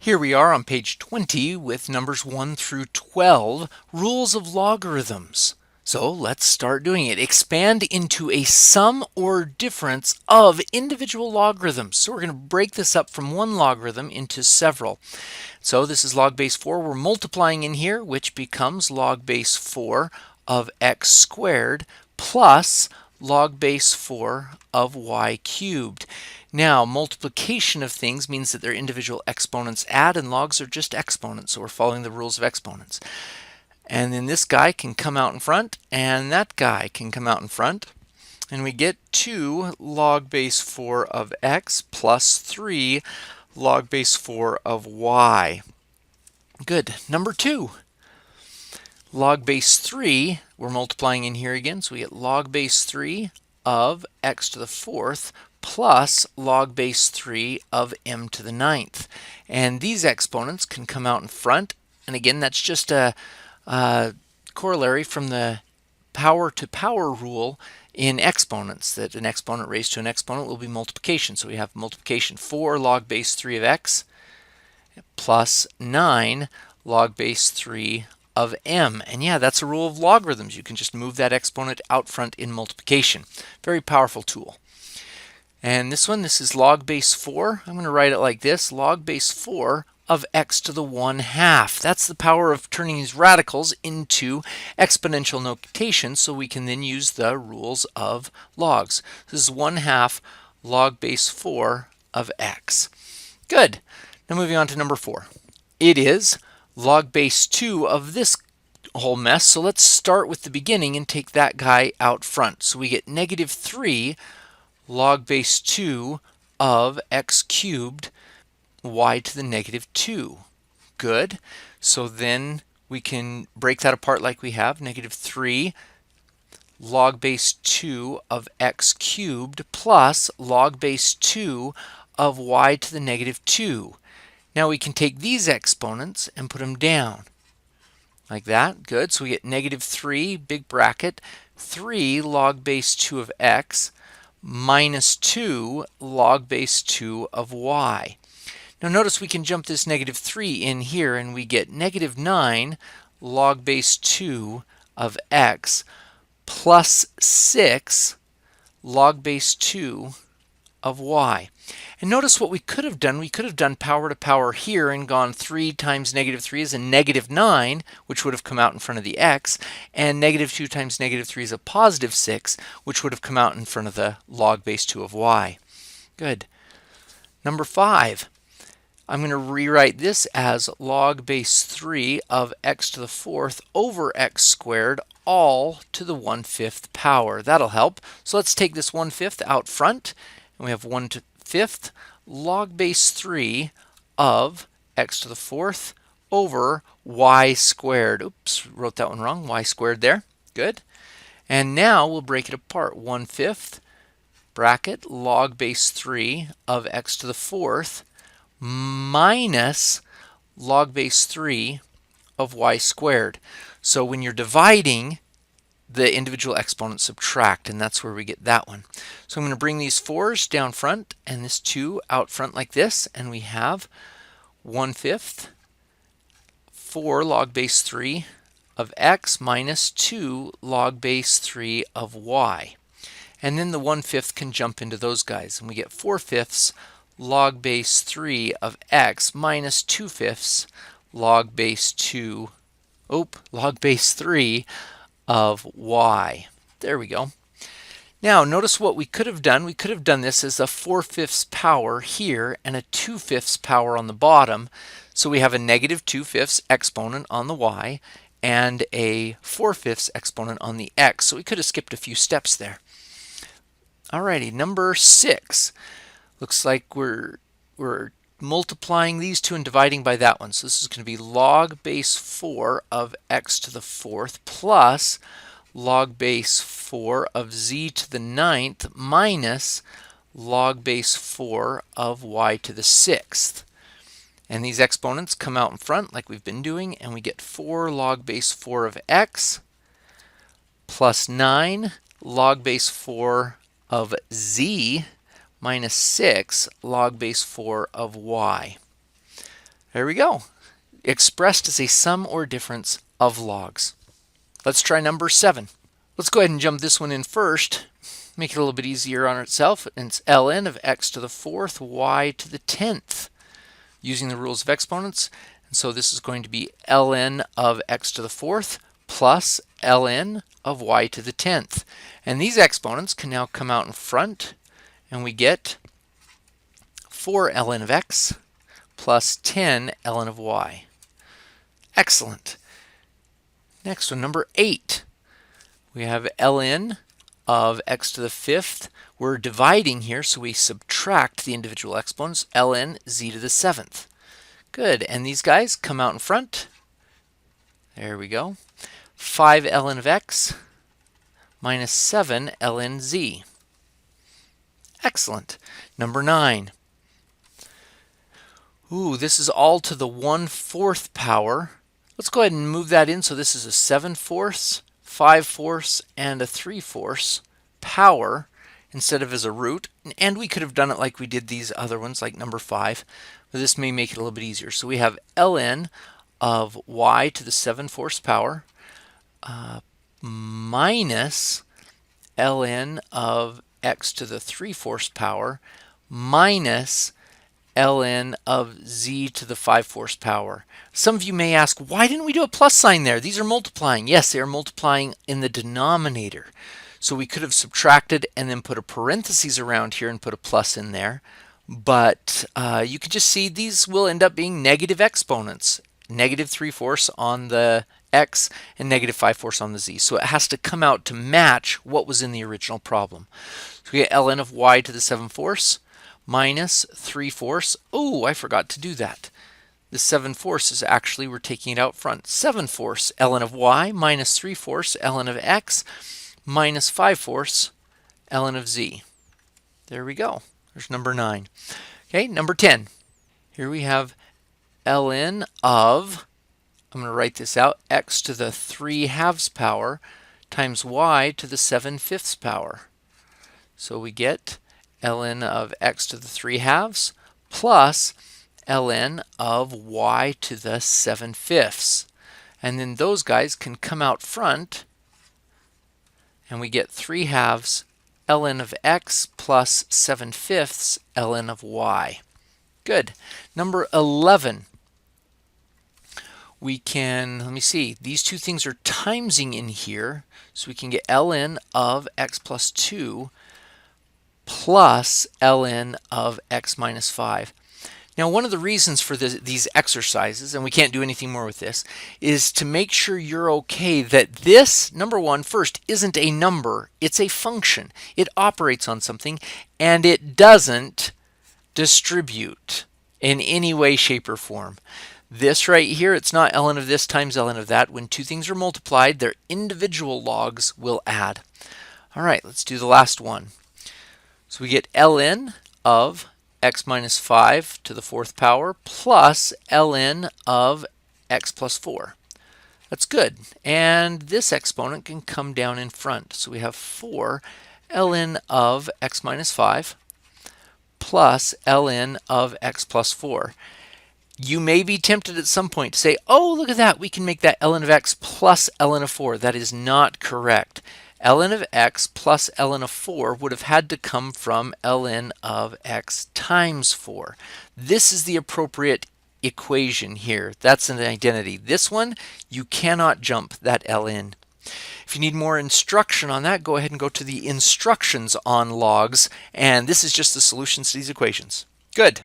Here we are on page 20 with numbers 1 through 12, rules of logarithms. So let's start doing it. Expand into a sum or difference of individual logarithms. So we're going to break this up from one logarithm into several. So this is log base 4. We're multiplying in here, which becomes log base 4 of x squared plus log base 4 of y cubed. Now, multiplication of things means that their individual exponents add, and logs are just exponents, so we're following the rules of exponents. And then this guy can come out in front, and that guy can come out in front, and we get 2 log base 4 of x plus 3 log base 4 of y. Good. Number 2. Log base 3, we're multiplying in here again, so we get log base 3 of x to the 4th plus log base 3 of m to the 9th. And these exponents can come out in front, and again, that's just a corollary from the power to power rule in exponents, that an exponent raised to an exponent will be multiplication. So we have multiplication 4 log base 3 of x plus 9 log base 3 of m. And yeah, that's a rule of logarithms. You can just move that exponent out front in multiplication. Very powerful tool. And this is log base 4. I'm going to write it like this, log base 4 of x to the 1/2. That's the power of turning these radicals into exponential notation, so we can then use the rules of logs. This is 1/2 log base 4 of x. Good. Now moving on to number 4. It is log base 2 of this whole mess. So let's start with the beginning and take that guy out front. So we get negative 3 log base 2 of x cubed y to the negative 2. Good. So then we can break that apart like we have. Negative 3 log base 2 of x cubed plus log base 2 of y to the negative 2. Now we can take these exponents and put them down like that. Good. So we get negative 3, big bracket, 3 log base 2 of x minus 2 log base 2 of y. Now notice we can jump this negative 3 in here, and we get negative 9 log base 2 of x plus 6 log base 2 of y. And notice what we could have done. We could have done power to power here and gone 3 times negative 3 is a negative 9, which would have come out in front of the x, and negative 2 times negative 3 is a positive 6, which would have come out in front of the log base 2 of y. Good. Number 5. I'm going to rewrite this as log base 3 of x to the 4th over x squared all to the 1/5 power. That'll help. So let's take this 1/5 out front, and we have 1/5 log base 3 of x to the 4th over y squared. Oops, wrote that one wrong. Y squared there. Good. And now we'll break it apart. 1/5 bracket log base 3 of x to the 4th minus log base 3 of y squared. So when you're dividing, the individual exponents subtract, and that's where we get that one. So I'm going to bring these 4's down front and this 2 out front like this, and we have 1/5 4 log base 3 of x minus 2 log base 3 of y. And then the 1/5 can jump into those guys, and we get 4/5 log base 3 of x minus 2/5 log base 3 of y. There we go. Now notice what we could have done. We could have done this as a 4/5 power here and a 2/5 power on the bottom. So we have a negative 2/5 exponent on the y and a 4/5 exponent on the x. So we could have skipped a few steps there. Alrighty, number 6. Looks like we're multiplying these two and dividing by that one. So this is going to be log base 4 of x to the 4th plus log base 4 of z to the 9th minus log base 4 of y to the 6th. And these exponents come out in front like we've been doing, and we get 4 log base 4 of x plus 9 log base 4 of z minus 6 log base 4 of y. There we go. Expressed as a sum or difference of logs. Let's try number 7. Let's go ahead and jump this one in first. Make it a little bit easier on itself. And it's ln of x to the 4th y to the 10th using the rules of exponents. And so this is going to be ln of x to the 4th plus ln of y to the 10th. And these exponents can now come out in front, and we get 4 ln of x plus 10 ln of y. Excellent. Next one, number 8. We have ln of x to the 5th. We're dividing here, so we subtract the individual exponents, ln z to the 7th. Good, and these guys come out in front. There we go. 5 ln of x minus 7 ln z. Excellent. Number 9. Ooh, this is all to the 1/4 power. Let's go ahead and move that in. So this is a 7/4, 5/4, and a 3/4 power instead of as a root. And we could have done it like we did these other ones, like number 5. But this may make it a little bit easier. So we have ln of y to the 7/4 power minus ln of x to the 3/4 power minus ln of z to the 5/4 power. Some of you may ask, why didn't we do a plus sign there? These are multiplying. Yes, they are multiplying in the denominator. So we could have subtracted and then put a parentheses around here and put a plus in there. But you can just see these will end up being negative exponents. Negative 3/4 on the x and negative 5/4 on the z. So it has to come out to match what was in the original problem. So we get ln of y to the 7/4 minus 3/4. Oh, I forgot to do that. The 7/4 is actually, we're taking it out front. 7/4 ln of y minus 3/4 ln of x minus 5/4 ln of z. There we go. There's number 9. Okay, number 10. Here we have ln of, I'm going to write this out, x to the 3/2 power times y to the 7/5 power. So we get ln of x to the 3/2 plus ln of y to the 7/5. And then those guys can come out front, and we get 3/2 ln of x plus 7/5 ln of y. Good. Number 11. We can, let me see, these two things are timesing in here, so we can get ln of x plus 2 plus ln of x minus 5. Now, one of the reasons for these exercises, and we can't do anything more with this, is to make sure you're okay that this, number one, first, isn't a number, it's a function. It operates on something, and it doesn't distribute in any way, shape, or form. This right here, it's not ln of this times ln of that. When two things are multiplied, their individual logs will add. All right, let's do the last one. So we get ln of x minus 5 to the 4th power plus ln of x plus 4. That's good. And this exponent can come down in front. So we have 4 ln of x minus 5 plus ln of x plus 4. You may be tempted at some point to say, oh, look at that, we can make that ln of x plus ln of 4. That is not correct. Ln of x plus ln of 4 would have had to come from ln of x times 4. This is the appropriate equation here. That's an identity. This one, you cannot jump that ln. If you need more instruction on that, go ahead and go to the instructions on logs, and this is just the solutions to these equations. Good.